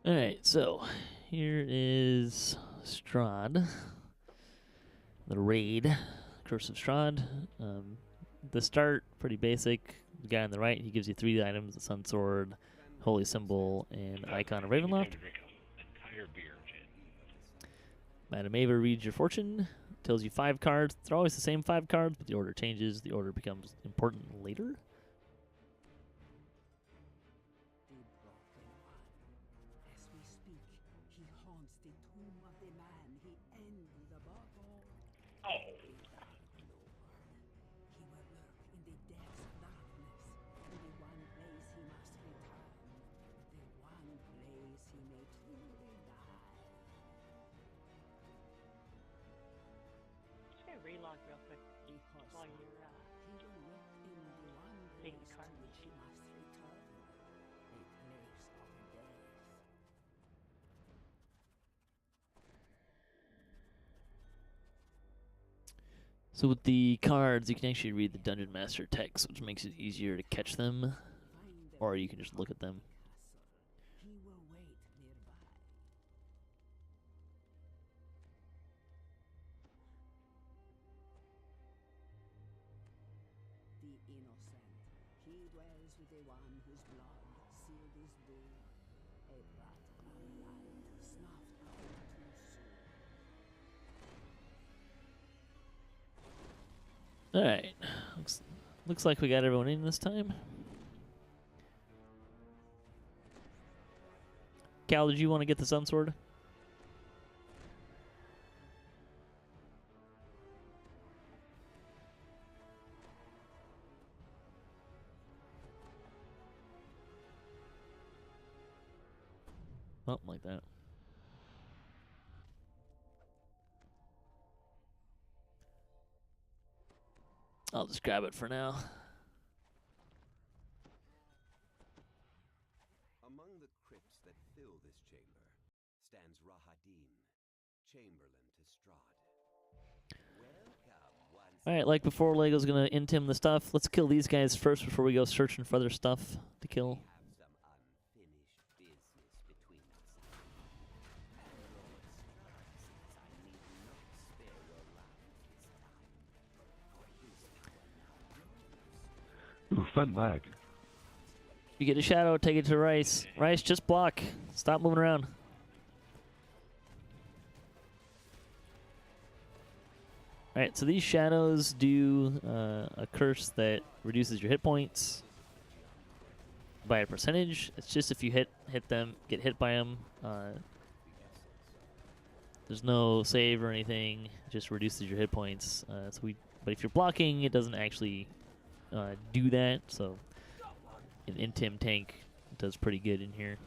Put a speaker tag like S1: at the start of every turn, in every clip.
S1: Alright, so here is Stradh, the raid, Curse of Stradh. The start, pretty basic. The guy on the right, he gives you 3 items: the Sun Sword, Holy Symbol, and Icon of Ravenloft. Madame Ava reads your fortune, tells you 5 cards. They're always the same 5 cards, but the order changes. The order becomes important later.
S2: Relog real quick while you're taking the card.
S1: So with the cards, you can actually read the Dungeon Master text, which makes it easier to catch them, or you can just look at them. Alright, looks like we got everyone in this time. Cal, did you want to get the Sun Sword? Something like that. I'll just grab it for now.
S3: Among the crypts that fill this chamber stands Rahadin, Chamberlain to Strahd.
S1: Alright, like before, Lego's gonna intim the stuff. Let's kill these guys first before we go searching for other stuff to kill.
S4: Ooh, fun lag.
S1: You get a shadow, take it to Rice. Rice, just block. Stop moving around. Alright, so these shadows do a curse that reduces your hit points by a percentage. It's just if you hit them, get hit by them. There's no save or anything. It just reduces your hit points. But if you're blocking, it doesn't actually do that. So an Intim tank does pretty good in here.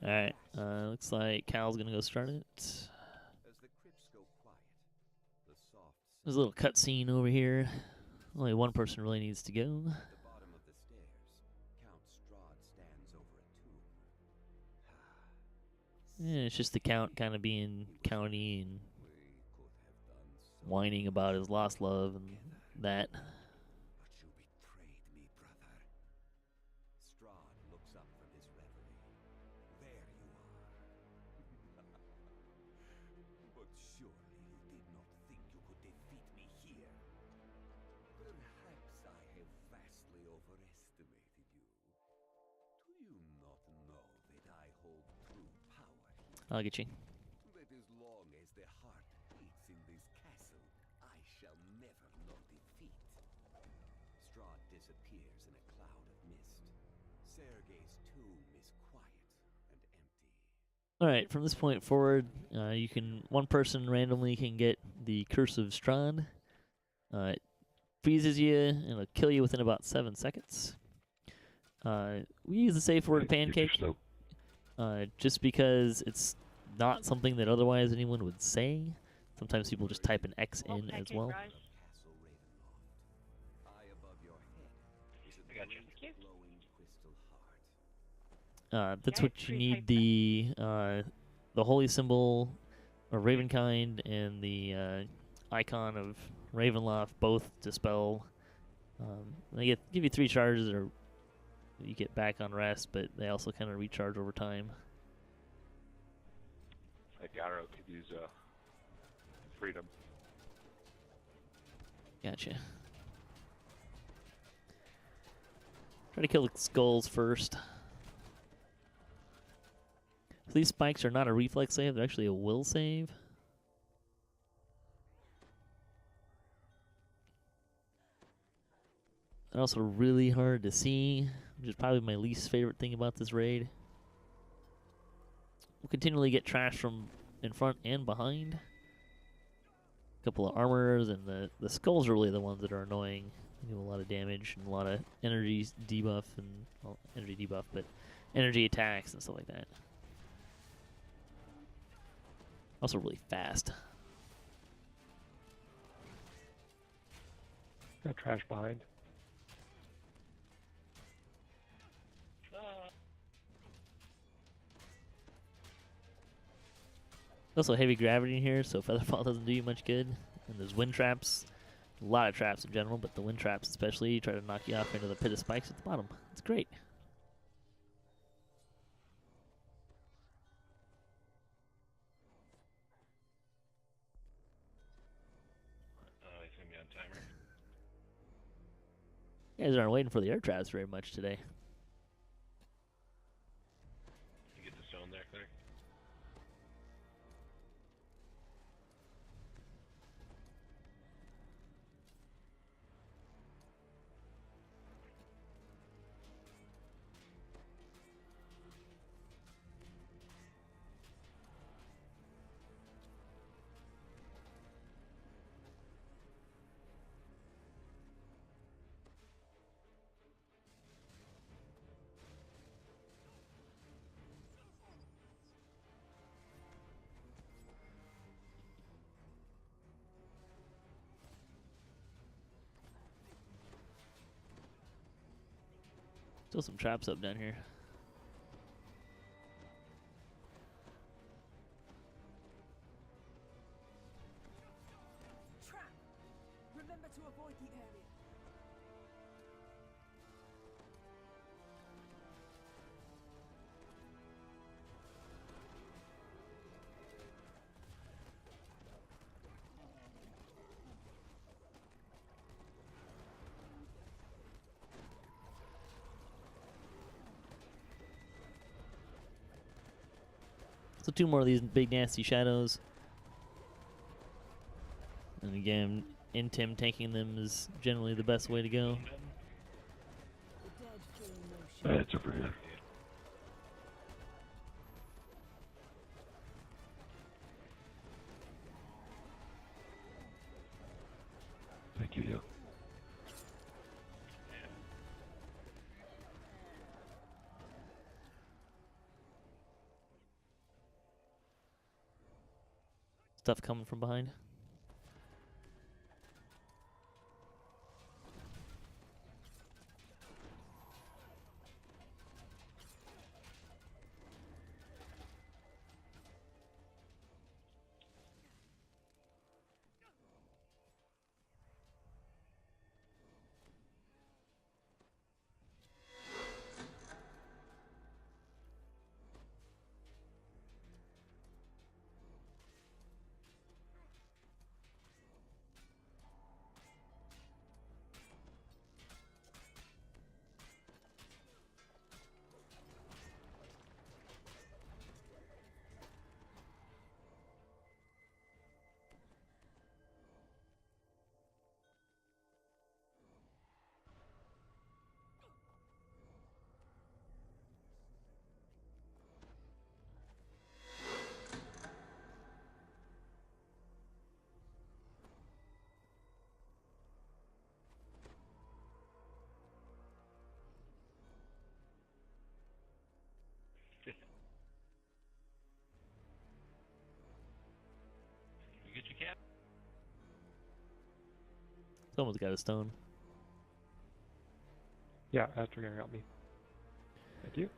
S1: Alright, looks like Cal's gonna go start it. There's a little cutscene over here. Only one person really needs to go. Yeah, it's just the Count kind of being county and whining about his lost love and that. I'll get you.
S3: That as long as the heart beats in this castle, I shall never know defeat. Strahd disappears in a cloud of mist. Sergei's tomb is quiet and empty.
S1: Alright, from this point forward, one person randomly can get the Curse of Strahd. It freezes you and it'll kill you within about 7 seconds. We use the safe word pancake. Just because it's not something that otherwise anyone would say. Sometimes people just type an X
S2: Well,
S1: in as
S2: thank you,
S1: well.
S2: guys.
S3: Castle Ravenloft. High above your head is a
S4: I gotcha.
S3: great
S2: Thank you.
S3: glowing crystal heart.
S1: That's
S2: Guys,
S1: what you
S2: please
S1: need,
S2: type
S1: the holy symbol of Ravenkind and the icon of Ravenloft both dispel. They give you 3 charges, or you get back on rest, but they also kind of recharge over time.
S4: Like Yarrow could use freedom.
S1: Gotcha. Try to kill the skulls first. So these spikes are not a reflex save, they're actually a will save. They're also really hard to see, which is probably my least favorite thing about this raid. We'll continually get trash from in front and behind. A couple of armors, and the skulls are really the ones that are annoying. They do a lot of damage and a lot of energy debuff and, well, energy debuff, but energy attacks and stuff like that. Also really fast.
S4: Got trash behind.
S1: Also heavy gravity in here, so Featherfall doesn't do you much good. And there's wind traps. A lot of traps in general, but the wind traps especially try to knock you off into the pit of spikes at the bottom. It's great.
S4: Oh, he's gonna be on timer.
S1: You guys aren't waiting for the air traps very much today.
S4: You get the stone there, Claire?
S1: Still some traps up down here.
S5: Trap! Remember to avoid the area.
S1: So 2 more of these big nasty shadows. And again, Intim taking them is generally the best way to go.
S5: The dead feel no shame.
S4: It's over here. Thank you.
S1: Stuff coming from behind. Someone's got a stone.
S6: Yeah, Astragar got me. Thank you.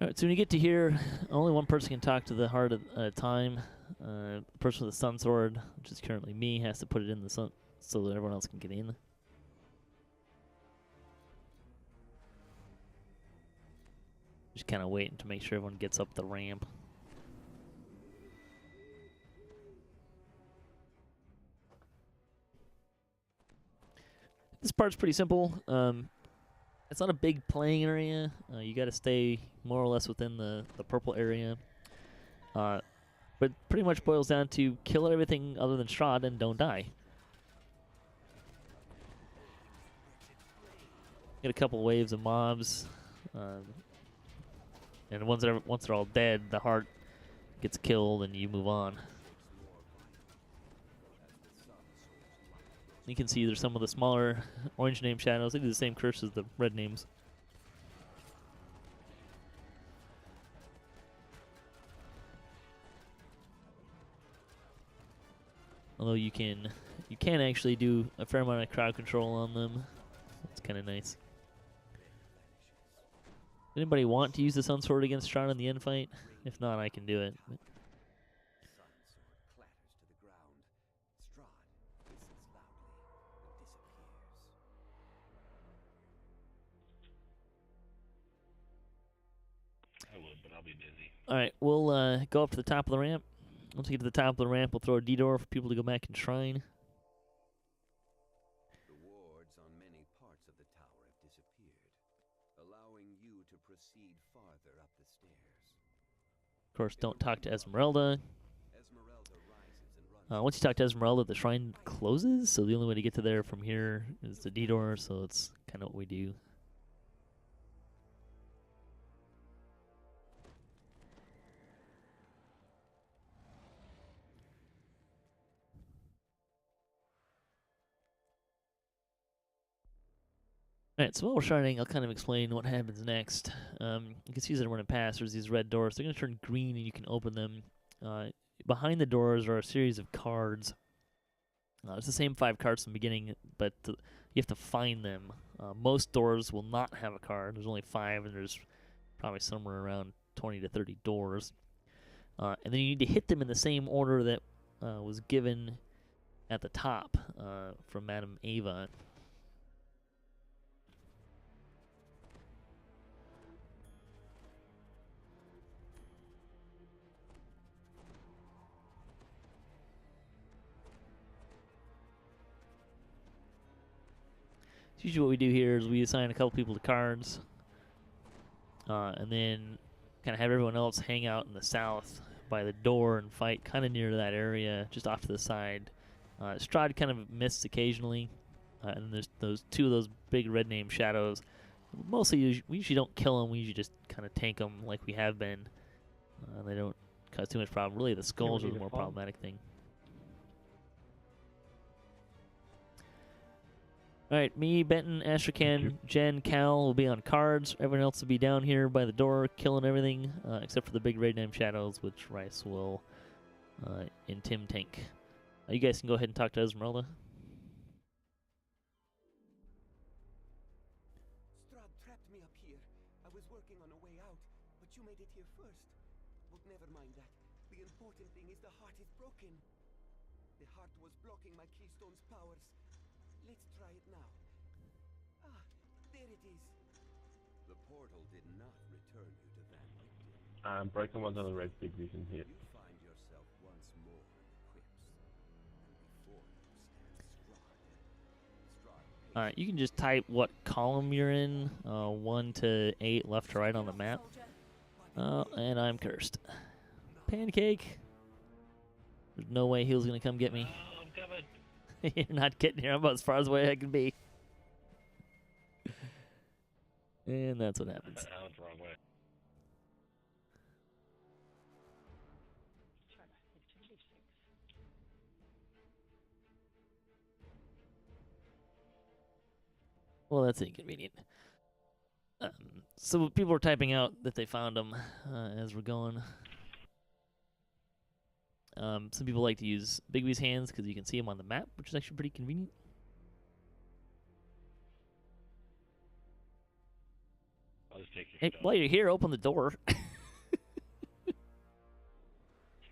S1: Alright, so when you get to here, only one person can talk to the heart at a time. The person with the sun sword, which is currently me, has to put it in the sun so that everyone else can get in. Just kind of waiting to make sure everyone gets up the ramp. This part's pretty simple. It's not a big playing area. You got to stay more or less within the purple area. But pretty much boils down to kill everything other than Strahd and don't die. Get a couple waves of mobs. And once they're all dead, the heart gets killed and you move on. You can see there's some of the smaller orange name shadows. They do the same curse as the red names. Although you can actually do a fair amount of crowd control on them. It's kind of nice. Anybody want to use the Sun Sword against Strahd in the end fight? If not, I can do it.
S3: Sun sword clatters to the ground. Strahd whistles loudly and disappears.
S4: I would, but I'll be busy.
S1: Alright, we'll go up to the top of the ramp. Once we get to the top of the ramp, we'll throw a D-door for people to go back and shrine.
S3: The wards on many parts of the tower have disappeared, allowing you to proceed farther up the stairs.
S1: Of course, don't talk to Esmeralda.
S3: Esmeralda rises and runs.
S1: Once you talk to Esmeralda, the shrine closes, so the only way to get to there from here is the D-door, so it's kind of what we do. Alright, so while we're starting, I'll kind of explain what happens next. You can see as I'm running past, there's these red doors. They're going to turn green and you can open them. Behind the doors are a series of cards. It's the same 5 cards from the beginning, but you have to find them. Most doors will not have a card. There's only 5, and there's probably somewhere around 20 to 30 doors. And then you need to hit them in the same order that was given at the top from Madame Ava. Usually what we do here is we assign a couple people to cards, and then kind of have everyone else hang out in the south by the door and fight kind of near that area, just off to the side. Strahd kind of missed occasionally, and there's those 2 of those big red name shadows. Mostly, we usually don't kill them. We usually just kind of tank them like we have been. They don't cause too much problem. Really, the skulls are the more problematic thing. Alright, me, Benton, Astrakhan, Jen, Cal will be on cards. Everyone else will be down here by the door, killing everything, except for the big red name shadows, which Rice will and Tim tank. You guys can go ahead and talk to Esmeralda.
S3: Strahd trapped me up here. I was working on a way out, but you made it here first. But never mind that. The important thing is the heart is broken. The heart was blocking my keystone's powers. Let's try it now. Ah, there it is. The portal did not return you to that victim.
S6: I'm breaking one of the red big vision here.
S3: You find yourself once more in the crypts. And before you stands Strahd.
S1: Alright, you can just type what column you're in, 1 to 8, left to right on the map. And I'm cursed. Pancake! There's no way he was gonna come get me.
S4: Oh, I'm coming.
S1: You're not getting here. I'm about as far away I can be. And that's what happens.
S4: Oh, it's the wrong way.
S2: Try to intimidate things.
S1: Well, that's inconvenient. So people are typing out that they found them as we're going. Some people like to use Bigby's hands because you can see them on the map, which is actually pretty convenient.
S4: I'll just take your
S1: Hey,
S4: stuff.
S1: while you're here, open the door.
S4: It's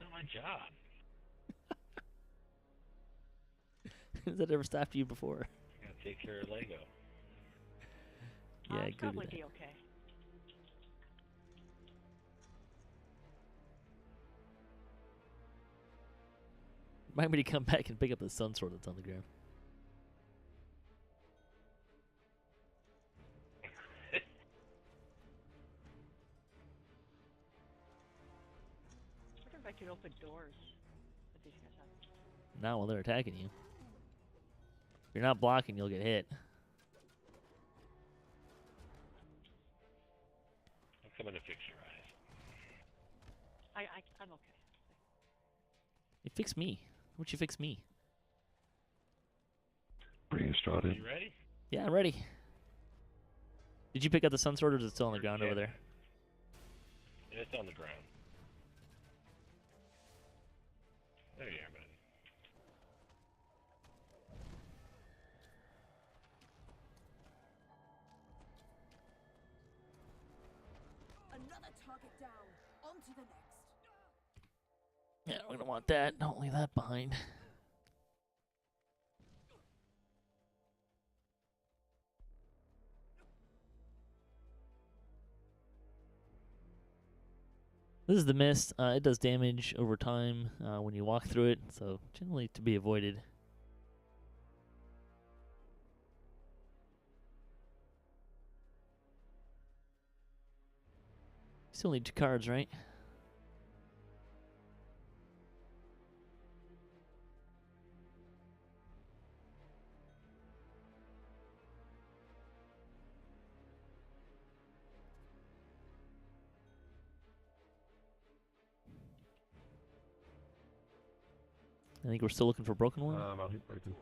S4: not my job.
S1: Has that ever stopped you before?
S4: I gotta take care of Lego.
S1: Yeah,
S2: I'll
S1: go do
S2: probably
S1: that.
S2: be okay.
S1: Remind me to come back and pick up the sun sword that's on the ground.
S2: I wonder if I could open doors with these guys on.
S1: Not while they're attacking you. If you're not blocking, you'll get hit.
S4: I'm coming to fix your eyes.
S2: I'm okay.
S1: You fix me. Why would you fix me?
S6: Bring Strahd
S4: Are
S6: in.
S4: you ready?
S1: Yeah, I'm ready. Did you pick up the sun sword or is it still on the ground over there?
S4: It's on the ground. There you are, buddy.
S5: Another target down. On to the next.
S1: Yeah, we're gonna want that. Don't leave that behind. This is the mist. It does damage over time when you walk through it, so generally to be avoided. Still need 2 cards, right? I think we're still looking for Broken One.
S6: I'll hit Broken.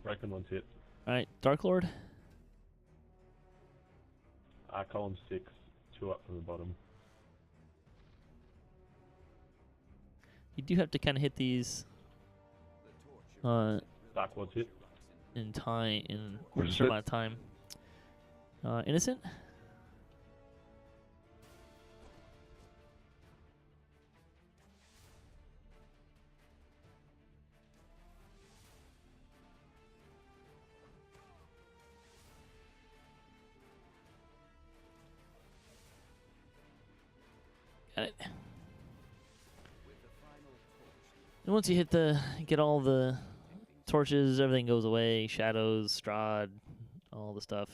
S6: Broken one's hit.
S1: Alright, Dark Lord.
S6: Column 6, 2 up from the bottom.
S1: You do have to kind of hit these
S6: Dark Lord's hit.
S1: in time, in
S6: What
S1: a
S6: is
S1: certain
S6: it?
S1: amount of time. Innocent? Got it. And once you get all the torches, everything goes away. Shadows, Strahd, all the stuff.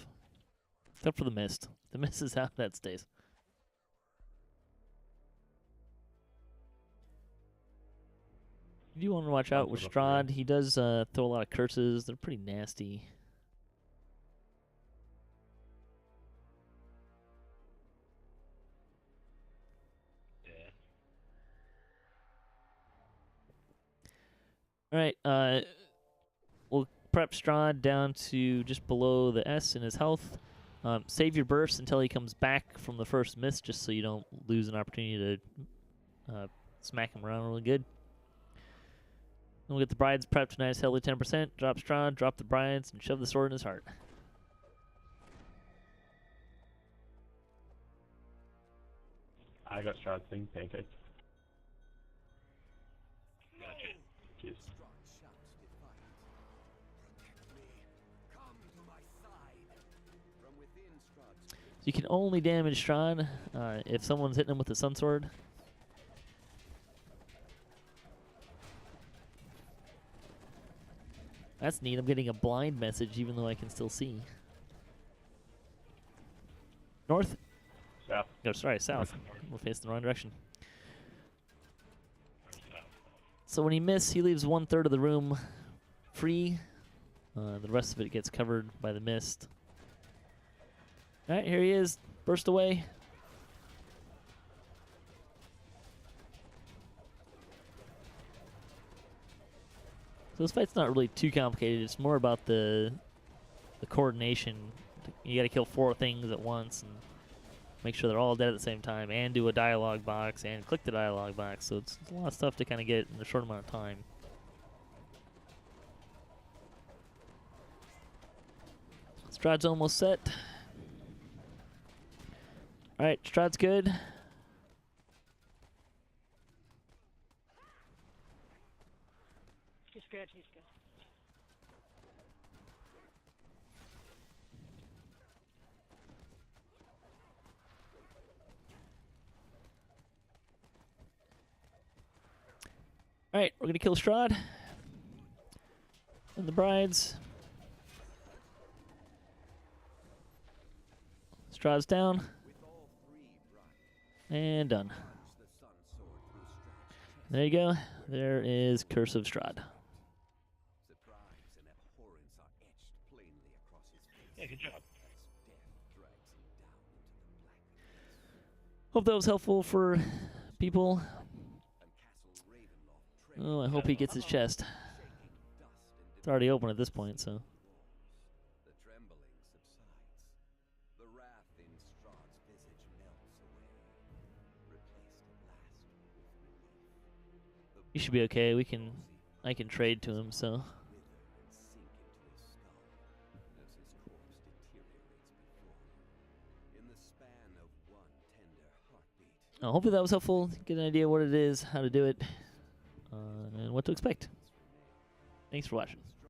S1: Except for the mist. The mist is how that stays. You do want to watch out with Strahd. He does throw a lot of curses. They're pretty nasty.
S4: Yeah.
S1: Alright, we'll prep Strahd down to just below the S in his health. Save your burst until he comes back from the first miss, just so you don't lose an opportunity to smack him around really good. Then we'll get the brides prepped nice, healthy 10%. Drop Strahd, drop the brides, and shove the sword in his heart.
S6: I got Strahd's thing, pancake.
S4: Gotcha.
S6: Cheers.
S1: So you can only damage Strahd if someone's hitting him with the sun sword. That's neat. I'm getting a blind message even though I can still see. North?
S6: South.
S1: No, sorry, south. We're facing the wrong direction. So when he misses, he leaves 1/3 of the room free. The rest of it gets covered by the mist. Alright, here he is. Burst away. So this fight's not really too complicated. It's more about the coordination. You gotta kill 4 things at once and make sure they're all dead at the same time, and do a dialogue box, and click the dialogue box. So it's a lot of stuff to kind of get in a short amount of time. Strahd's almost set. All right, Strahd's good.
S2: He's good, he's good.
S1: All right, we're gonna kill Strahd and the brides. Strahd's down
S3: With all three brought,
S1: and done.
S3: plunge the sun sword through Strahd's chest.
S1: There you go. There is Curse of Strahd.
S3: Surprise and abhorrence are etched plainly across his face.
S4: Yeah, good job.
S3: As death drags him down into the black.
S1: Hope that was helpful for people.
S3: And Castle Ravenloft trembles,
S1: Oh, I hope he gets his chest.
S3: shaking dust and
S1: It's already open at this point, so.
S3: the trembling subsides. The wrath in Strahd's visage melts away, replaced at last with relief. The
S1: He should be okay.
S3: palsy
S1: I can trade to him, so.
S3: wither and sink into his skull as his corpse deteriorates before you. In the span of one tender heartbeat,
S1: Hopefully that was helpful. Get an idea what it is, how to do it, and what to expect. Thanks for watching.